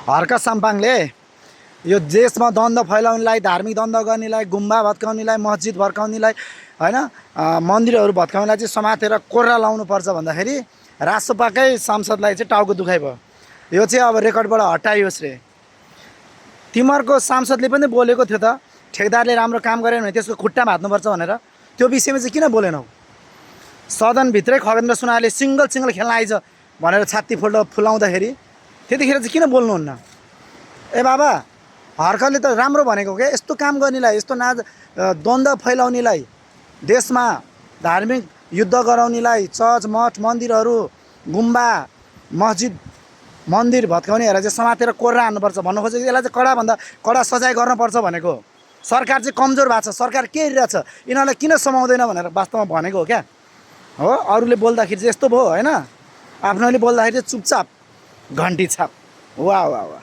हर्क साम्पाङले यो देशमा द्वन्द्व फैलाउनेलाई, धार्मिक द्वन्द्व गर्नेलाई, गुम्बा भत्काउनेलाई, मस्जिद भत्काउनेलाई, होइन, मन्दिरहरू भत्काउनेलाई चाहिँ समातेर कोर्रा लाउनुपर्छ भन्दाखेरि राजसभाकै सांसदलाई चाहिँ टाउको दुखाइ भयो। यो चाहिँ अब रेकर्डबाट हटाइयोस् रे। तिमीहरूको सांसदले पनि बोलेको थियो त, ठेकदारले राम्रो काम गरेन भने त्यसको खुट्टामा हात्नुपर्छ भनेर। त्यो विषयमा चाहिँ किन बोलेनौ? सदनभित्रै खगेन्द्र सुनारले सिङ्गल खेल्न आइज भनेर छाती फुलाउँदाखेरि त्यतिखेर चाहिँ किन बोल्नुहुन्न? ए बाबा, हर्कले त राम्रो भनेको क्या, यस्तो काम गर्नेलाई, यस्तो द्वन्द्व फैलाउनेलाई, देशमा धार्मिक युद्ध गराउनेलाई, चर्च मठ मन्दिरहरू, गुम्बा मस्जिद मन्दिर भत्काउनेहरूलाई चाहिँ समातेर कोर्रा हान्नुपर्छ भन्नु खोजेको। यसलाई चाहिँ कडाभन्दा कडा सजाय गर्नुपर्छ भनेको। सरकार चाहिँ कमजोर भएको छ, सरकार के हेरिरहेछ, यिनीहरूलाई किन समाउँदैन भनेर वास्तवमा भनेको हो क्या हो। अरूले बोल्दाखेरि चाहिँ यस्तो भयो होइन, आफ्नोले बोल्दाखेरि चाहिँ चुपचाप घन्टी छाप। वाह वाह वाह।